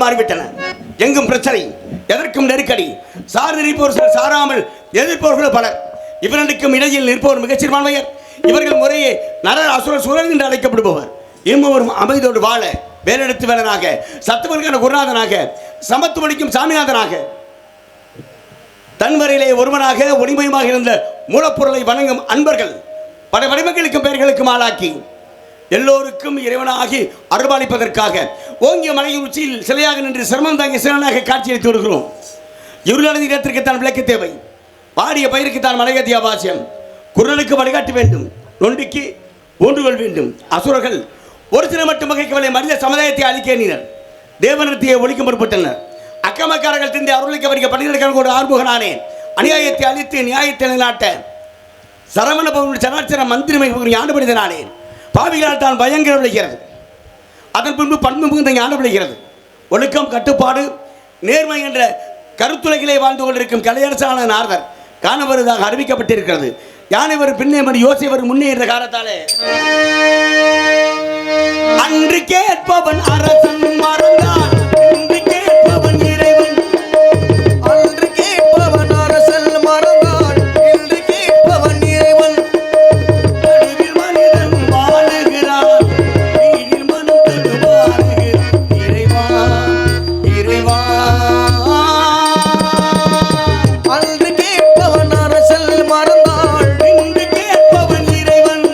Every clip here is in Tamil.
மாறிவிட்டன. எங்கும் பிரச்சனை, எதற்கும் நெருக்கடி. சார் நிற்போர் சாராமல் எதிர்ப்பவர்கள் பலர். இவர்களுக்கும் இடையில் நிற்போர் மிகச்சிறுபான்மையர். இவர்கள் முறையே நரர் அசுர சுரன் என்று அழைக்கப்படுபவர். இம்மொரு அமைதியோடு வாழ வேலெடுத்து வேலனாக, சத்துவர்கான குருநாதனாக, சமத்துவளிக்கும் சாமிநாதனாக, தன்வரையிலே ஒருவனாக ஒளிமயமாக இருந்த மூலப்பொருளை வணங்கும் அன்பர்கள் பல வடிவங்களுக்கும் பெயர்களுக்கும் ஆளாக்கி எல்லோருக்கும் இறைவனாகி அருள்பாலிப்பதற்காக ஓங்கிய மலையின் உச்சியில் சிலையாக நின்று சிரமம் தாங்கி சிலனாக காட்சியளித்து வருகிறோம். இருளடைந்த இடத்திற்குத்தான் விளக்கு தேவை. பாடிய பயிருக்குத்தான் மலையத்திய அவசியம். குரலுக்கு வழிகாட்ட வேண்டும், நொண்டிக்கு ஊன்றுகொள் வேண்டும். அசுரர்கள் ஒரு சில மட்டும் வகைக்கவலை மனித சமுதாயத்தை அழிக்க எண்ணினர். தேவனத்தையே ஒழிக்க முற்பட்டனர். அக்கமக்காரர்கள் திந்தி அருளிக்க வரிக்க பன்னிரக்கணக்கோடு ஆறுமுகனானே அநியாயத்தை அழித்து நியாயத்தை நிலைநாட்ட சரவண பவன் சராச்சர மந்திரிமை ஞான மனிதனானே பாவிகளால் தான் பயங்கரம் விளைகிறது. அதன் பின்பு பண்பு மிகுந்த ஞானம் விளைகிறது. ஒழுக்கம், கட்டுப்பாடு, நேர்மை என்ற கருத்துலகிலே வாழ்ந்து கொண்டிருக்கும் கலையரசான நாரதர் காண வருவதாக அறிவிக்கப்பட்டிருக்கிறது. யானை வரும் பின்னே மணி யோசை வரும் முன்னே என்ற காலத்தாலே அன்று கேட்பவன் அரசன் மறந்தான், இன்று கேட்பவன் இறைவன். அன்று கேட்பவன் அரசன் மறந்தான், இன்று கேட்பவன் இறைவன். நடுவில் மனிதன் வாழுகிறான், நீரில் மனிதன் வாழுகிறான். இறைவா இறைவா. அன்று கேட்பவன் அரசன் மறந்தான், இன்று கேட்பவன் இறைவன்.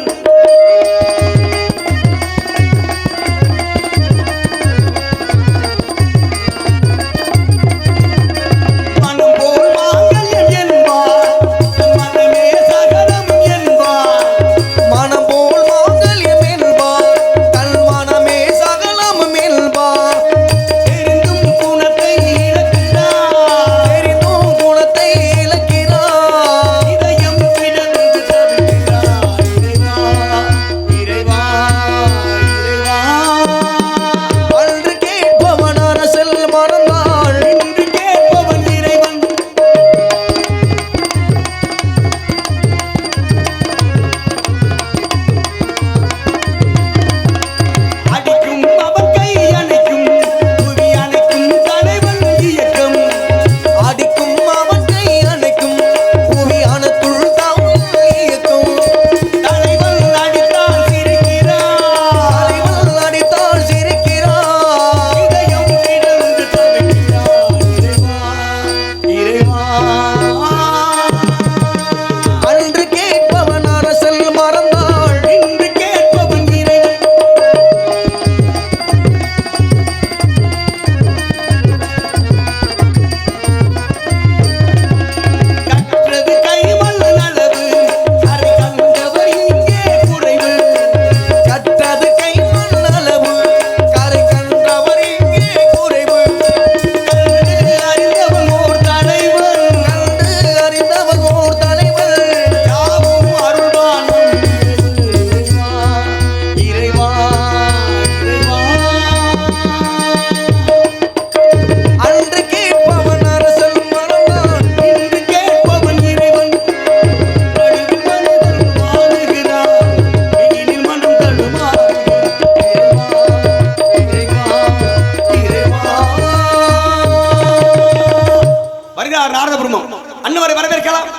வருகிறார் நாரதபுரமும். அன்னவரை வரவேற்கலாம்.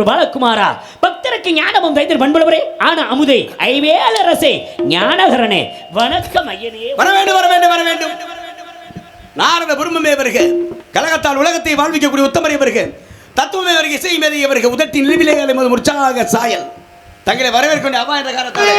பாலகுமாரா, பக்தருக்கு ஞானமும் தைத்திர பண்புள்ளவரே, ஆனா அமுதே ஐவேலரசே ஞானகரனே, வணக்கம் ஐயனே. வர வேண்டும், வர வேண்டும், வர வேண்டும். நாரத பிரம்மே வருக. கலகத்தால் உலகத்தை வாழ்விக்கக்கூடிய உத்தமரை வருக. தத்துவமே வருக. இசை மேதை வருக. உதட்டின் நிலவிலே அலைமோதும் உற்சாக சாயல். தங்களை வரவேற்க வேண்டிய அவா என்ற காரணத்தாலே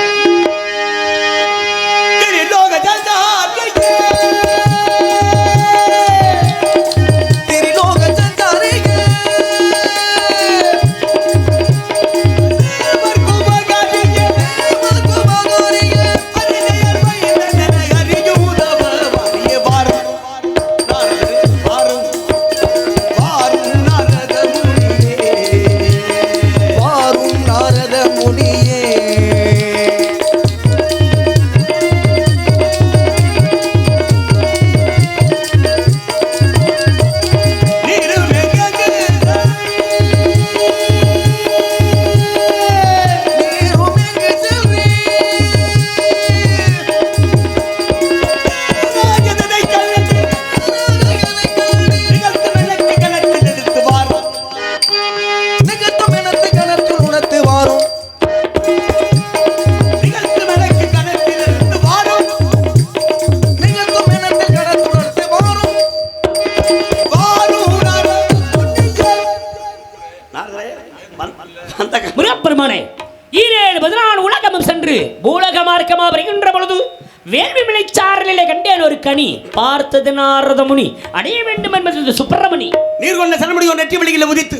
கனி பார்த்தது நாரத முனி அடைய வேண்டும் என்பது சுப்பிரமணி. நீர்கொண்ட சரமணி நெற்றி வெளியில் உதித்து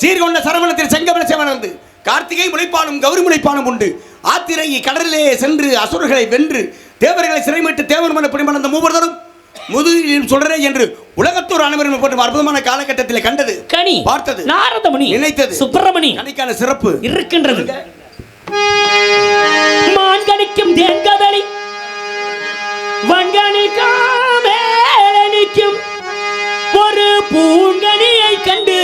சீர்கொண்ட சரவணத்தில் செங்கமல சேவனந்து கார்த்திகை முளைப்பாலும் கௌரி முளைப்பாலும் உண்டு. ஆத்திரை கடலிலே சென்று அசுரர்களை வென்று தேவர்களை சிறைமிட்டு தேவர் மன பிடிமன் அந்த மூவர்தரும் முதுகில் சொல்றே என்று உலகத்தோர் அனைவரும் போன்ற அற்புதமான காலகட்டத்தில் கண்டது கனி பார்த்தது நாரத முனி நினைத்தது சுப்பிரமணி. கனிக்கான சிறப்பு இருக்கின்றது. மான்கணிக்கும் தேன்கதளி வன்கணிக்கும் ஒரு பூங்கனியை கண்டு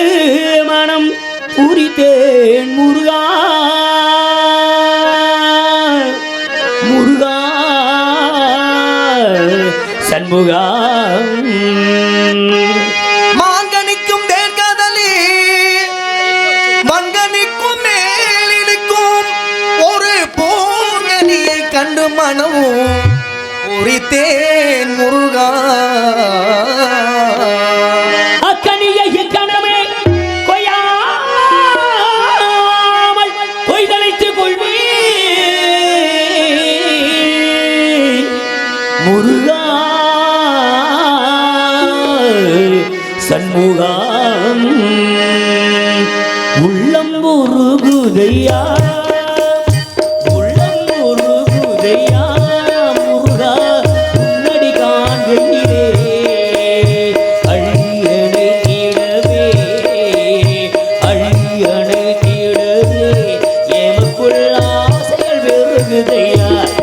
மனம் பூரித்தேன் முருகா முருகா சண்முகா. மாங்கனிக்கும் தேன்கதளி வன்கணிக்கும் மேலிருக்கும் ஒரு பூங்கனியை கண்டு மனமும் பூரித்தேன் முருகா. அக்கனியை கணமே கொய்யாமல் கொய்தலைத்துக் கொள்வே முருகா சண்முகம் உள்ளம் உருகுதையா அழியனை தீடவே எமக்குள் ஆசைகள் வெறுகுதே செய்தார்